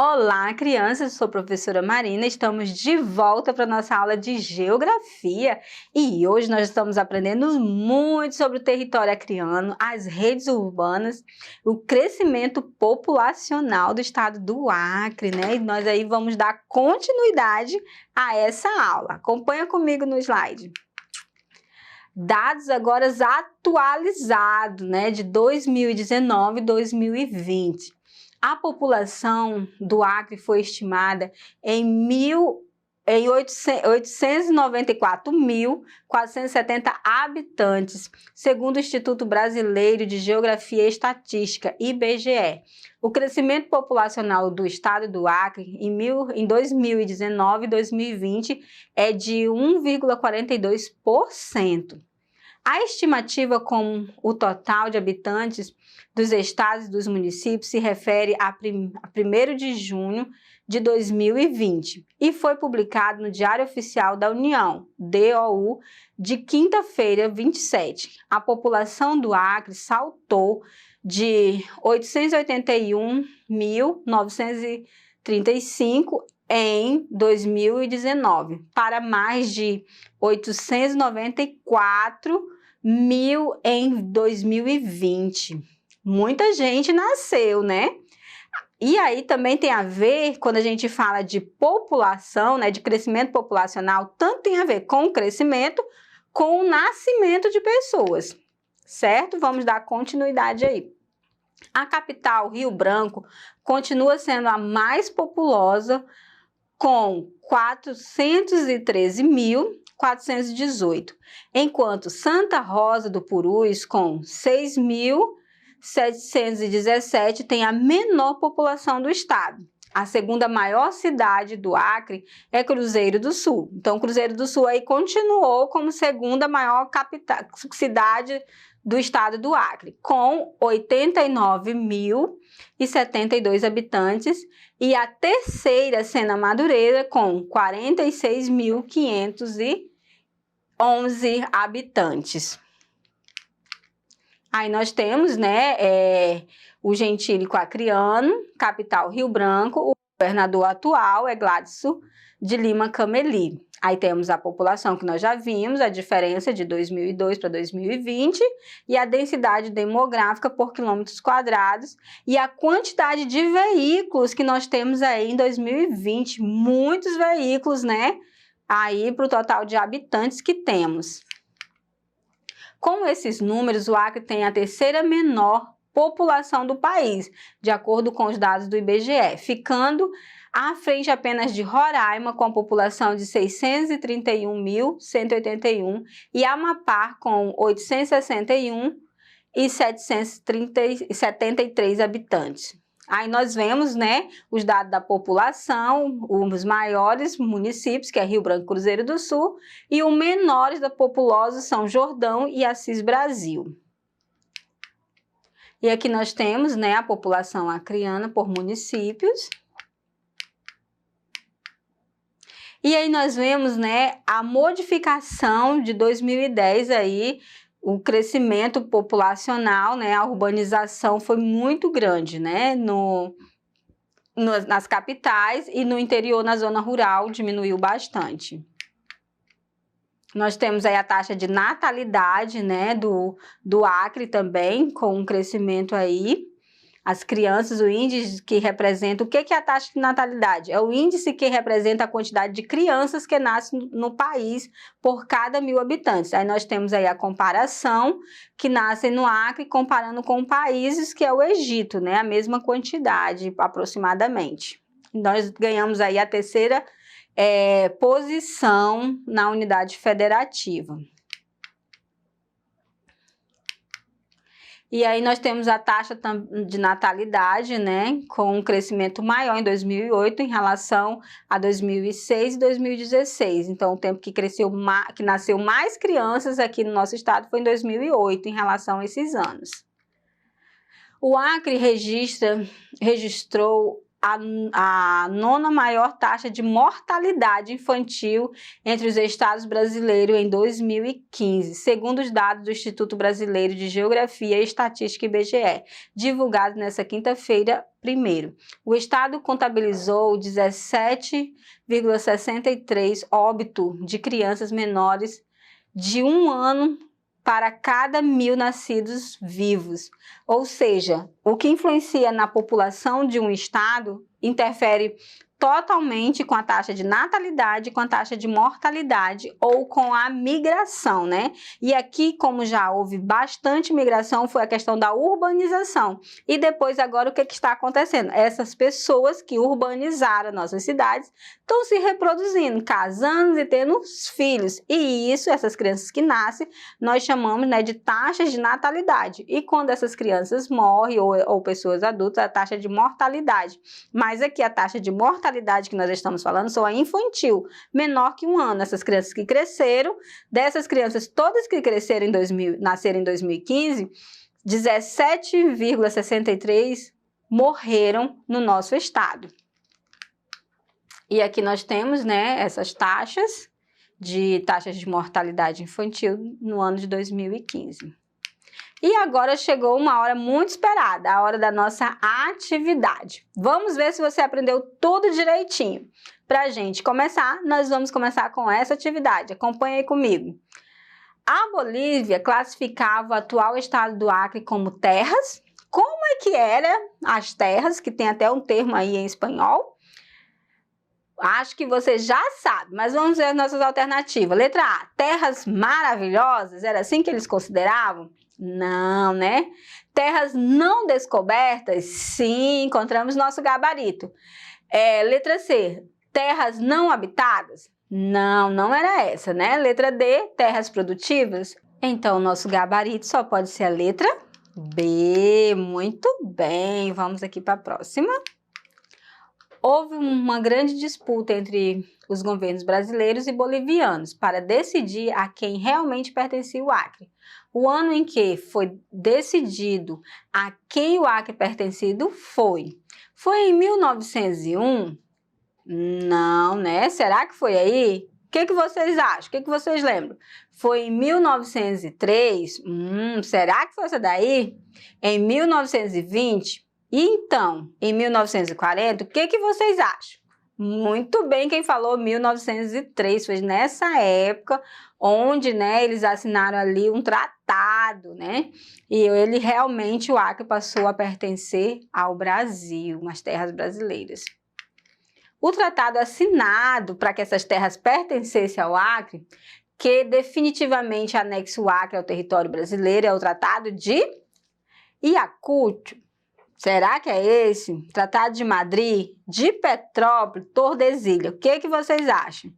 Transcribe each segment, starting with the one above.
Olá, crianças! Eu sou a professora Marina, estamos de volta para a nossa aula de Geografia e hoje nós estamos aprendendo muito sobre o território acreano, as redes urbanas, o crescimento populacional do estado do Acre, né? E nós aí vamos dar continuidade a essa aula. Acompanha comigo no slide. Dados agora atualizados, né, de 2019 e 2020. A população do Acre foi estimada em 894.470 habitantes, segundo o Instituto Brasileiro de Geografia e Estatística, IBGE. O crescimento populacional do estado do Acre em 2019 e 2020 é de 1,42%. A estimativa com o total de habitantes dos estados e dos municípios se refere a 1º de junho de 2020 e foi publicado no Diário Oficial da União, DOU, de quinta-feira, 27. A população do Acre saltou de 881.935 em 2019 para mais de 894 mil em 2020. Muita gente nasceu, né? E aí também tem a ver, quando a gente fala de população, né, de crescimento populacional, tanto tem a ver com o crescimento, com o nascimento de pessoas, certo? Vamos dar continuidade aí. A capital, Rio Branco, continua sendo a mais populosa, com 413.418, enquanto Santa Rosa do Purus, com 6.717, tem a menor população do estado. A segunda maior cidade do Acre é Cruzeiro do Sul. Então, Cruzeiro do Sul aí continuou como segunda maior cidade do estado do Acre, com 89.072 habitantes, e a terceira sendo a Madureira, com 46.511 habitantes. Aí nós temos, né, o gentílico acreano, capital Rio Branco, o governador atual é Gladson de Lima Cameli. Aí temos a população que nós já vimos, a diferença de 2002 para 2020 e a densidade demográfica por quilômetros quadrados e a quantidade de veículos que nós temos aí em 2020, muitos veículos, né, aí para o total de habitantes que temos. Com esses números, o Acre tem a terceira menor população do país, de acordo com os dados do IBGE, ficando à frente apenas de Roraima, com a população de 631.181, e Amapá, com 861.773 habitantes. Aí nós vemos, né, os dados da população, os maiores municípios, que é Rio Branco e Cruzeiro do Sul, e os menores da populosa São Jordão e Assis Brasil. E aqui nós temos, né, a população acreana por municípios. E aí nós vemos, né, a modificação de 2010 aí, o crescimento populacional, né, a urbanização foi muito grande, né, nas capitais, e no interior, na zona rural, diminuiu bastante. Nós temos aí a taxa de natalidade, né, do Acre também, com um crescimento aí. As crianças, o índice que representa, o que é a taxa de natalidade? É o índice que representa a quantidade de crianças que nascem no país por cada 1.000 habitantes. Aí nós temos aí a comparação que nascem no Acre, comparando com países que é o Egito, né? A mesma quantidade, aproximadamente. Nós ganhamos aí a terceira posição na unidade federativa. E aí nós temos a taxa de natalidade, né, com um crescimento maior em 2008 em relação a 2006 e 2016. Então, o tempo que nasceu mais crianças aqui no nosso estado foi em 2008 em relação a esses anos. O Acre registrou a nona maior taxa de mortalidade infantil entre os estados brasileiros em 2015, segundo os dados do Instituto Brasileiro de Geografia e Estatística IBGE, divulgados nesta quinta-feira, 1º. O estado contabilizou 17,63 óbitos de crianças menores de 1 ano para cada 1.000 nascidos vivos. Ou seja, o que influencia na população de um estado interfere totalmente com a taxa de natalidade, com a taxa de mortalidade ou com a migração, né? E aqui, como já houve bastante migração, foi a questão da urbanização. E depois, agora, o que está acontecendo? Essas pessoas que urbanizaram nossas cidades estão se reproduzindo, casando e tendo filhos. E isso, essas crianças que nascem, nós chamamos, né, de taxas de natalidade. E quando essas crianças morrem, ou pessoas adultas, a taxa de mortalidade. Mas aqui a taxa de mortalidade que nós estamos falando só é infantil, menor que 1 ano. Essas crianças que cresceram, dessas crianças todas que cresceram nasceram em 2015, 17,63 morreram no nosso estado. E aqui nós temos, né, essas taxas de mortalidade infantil no ano de 2015. E agora chegou uma hora muito esperada, a hora da nossa atividade. Vamos ver se você aprendeu tudo direitinho. Para a gente começar, nós vamos começar com essa atividade. Acompanhe aí comigo. A Bolívia classificava o atual estado do Acre como terras. Como é que eram as terras, que tem até um termo aí em espanhol? Acho que você já sabe, mas vamos ver as nossas alternativas. Letra A, terras maravilhosas, era assim que eles consideravam? Não, né? Terras não descobertas? Sim, encontramos nosso gabarito. Letra C, terras não habitadas? Não, não era essa, né? Letra D, terras produtivas? Então, nosso gabarito só pode ser a letra B. Muito bem, vamos aqui para a próxima. Houve uma grande disputa entre os governos brasileiros e bolivianos para decidir a quem realmente pertencia o Acre. O ano em que foi decidido a quem o Acre pertencido foi em 1901? Não, né? Será que foi aí? O que vocês acham? O que vocês lembram? Foi em 1903? Será que foi essa daí? Em 1920? E então, em 1940, o que vocês acham? Muito bem, quem falou 1903, foi nessa época onde, né, eles assinaram ali um tratado, né? E o Acre passou a pertencer ao Brasil, às terras brasileiras. O tratado assinado para que essas terras pertencessem ao Acre, que definitivamente anexa o Acre ao território brasileiro, é o Tratado de Ayacucho. Será que é esse? Tratado de Madrid, de Petrópolis, Tordesilhas. O que vocês acham?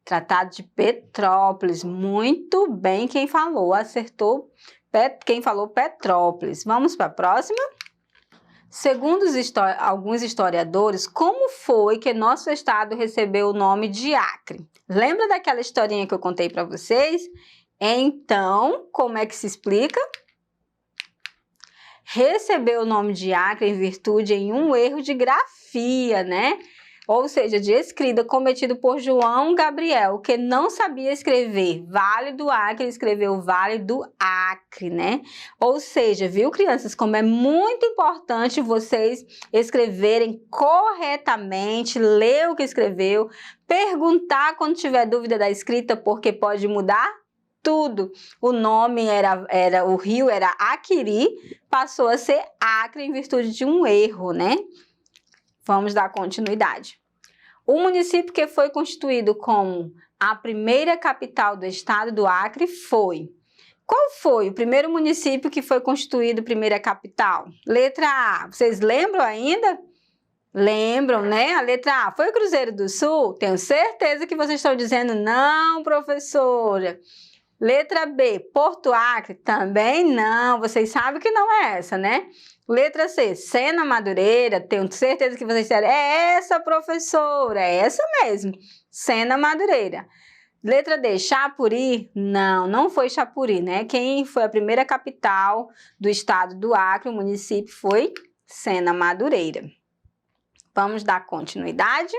Tratado de Petrópolis. Muito bem, quem falou, acertou. Quem falou Petrópolis. Vamos para a próxima? Segundo alguns historiadores, como foi que nosso estado recebeu o nome de Acre? Lembra daquela historinha que eu contei para vocês? Então, como é que se explica? Recebeu o nome de Acre em virtude de um erro de grafia, né? Ou seja, de escrita cometido por João Gabriel, que não sabia escrever Vale do Acre, escreveu Vale do Acre, né? Ou seja, viu, crianças, como é muito importante vocês escreverem corretamente, ler o que escreveu, perguntar quando tiver dúvida da escrita, porque pode mudar tudo. O nome o rio era Aquiri, passou a ser Acre em virtude de um erro, né? Vamos dar continuidade. O município que foi constituído como a primeira capital do estado do Acre foi... Qual foi o primeiro município que foi constituído primeira capital? Letra A. Vocês lembram ainda? Lembram, né? A letra A foi Cruzeiro do Sul? Tenho certeza que vocês estão dizendo não, professora. Letra B, Porto Acre? Também não, vocês sabem que não é essa, né? Letra C, Sena Madureira? Tenho certeza que vocês disseram, é essa, professora, é essa mesmo, Sena Madureira. Letra D, Chapuri? Não, não foi Chapuri, né? Quem foi a primeira capital do estado do Acre, o município, foi Sena Madureira. Vamos dar continuidade.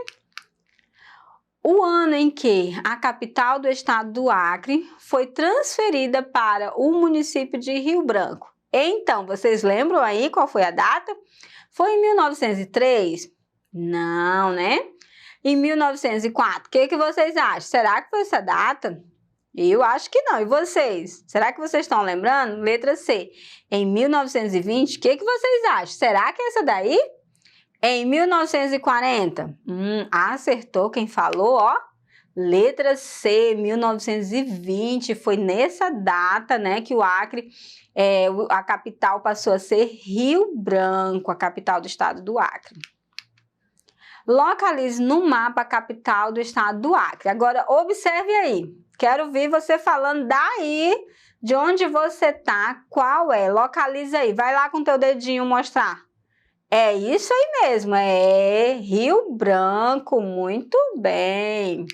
O ano em que a capital do estado do Acre foi transferida para o município de Rio Branco. Então, vocês lembram aí qual foi a data? Foi em 1903? Não, né? Em 1904, o que vocês acham? Será que foi essa data? Eu acho que não. E vocês? Será que vocês estão lembrando? Letra C. Em 1920, o que vocês acham? Será que é essa daí? Em 1940? Acertou quem falou, ó. Letra C, 1920. Foi nessa data, né, que o Acre, a capital passou a ser Rio Branco, a capital do estado do Acre. Localize no mapa a capital do estado do Acre. Agora, observe aí. Quero ver você falando daí, de onde você tá, qual é. Localiza aí. Vai lá com teu dedinho mostrar. É isso aí mesmo, é Rio Branco. Muito bem.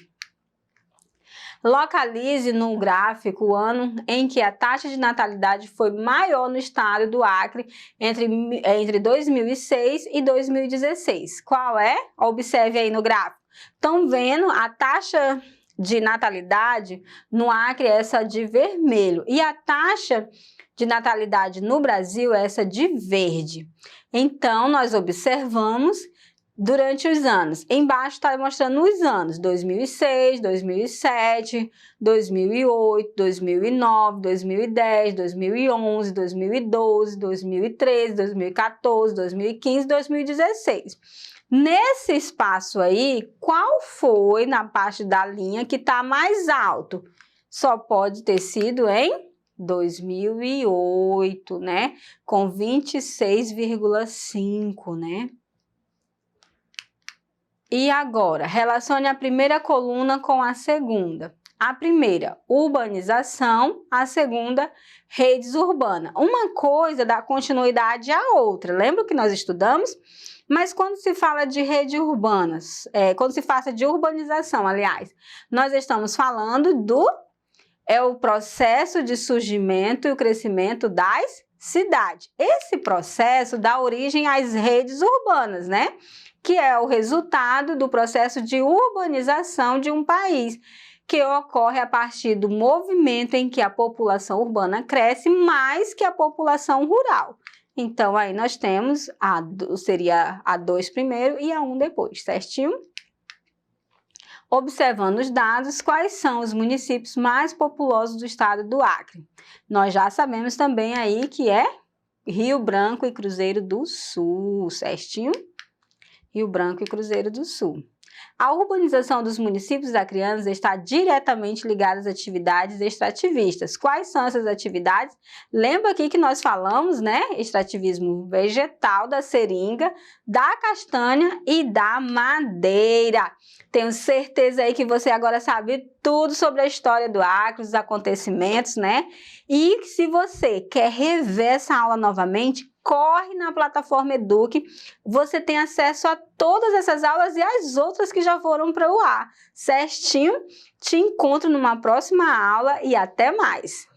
Localize no gráfico o ano em que a taxa de natalidade foi maior no estado do Acre entre 2006 e 2016. Qual é? Observe aí no gráfico. Estão vendo a taxa de natalidade no Acre, essa de vermelho, e a taxa de natalidade no Brasil é essa de verde. Então, nós observamos durante os anos. Embaixo está mostrando os anos: 2006, 2007, 2008, 2009, 2010, 2011, 2012, 2013, 2014, 2015, 2016. Nesse espaço aí, qual foi na parte da linha que está mais alto? Só pode ter sido em 2008, né? Com 26,5, né? E agora, relacione a primeira coluna com a segunda. A primeira, urbanização, a segunda, redes urbanas. Uma coisa dá continuidade à outra. Lembra que nós estudamos? Mas quando se fala de redes urbanas, quando se fala de urbanização, aliás, nós estamos falando o processo de surgimento e o crescimento das cidades. Esse processo dá origem às redes urbanas, né? Que é o resultado do processo de urbanização de um país, que ocorre a partir do movimento em que a população urbana cresce mais que a população rural. Então, aí nós temos seria a 2 primeiro e a 1 depois, certinho? Observando os dados, quais são os municípios mais populosos do estado do Acre? Nós já sabemos também aí que é Rio Branco e Cruzeiro do Sul, certinho? Rio Branco e Cruzeiro do Sul. A urbanização dos municípios acreanos está diretamente ligada às atividades extrativistas. Quais são essas atividades? Lembra aqui que nós falamos, né? Extrativismo vegetal da seringa, da castanha e da madeira. Tenho certeza aí que você agora sabe tudo sobre a história do Acre, os acontecimentos, né? E se você quer rever essa aula novamente, corre na plataforma Eduque, você tem acesso a todas essas aulas e as outras que já foram para o ar, certinho? Te encontro numa próxima aula e até mais!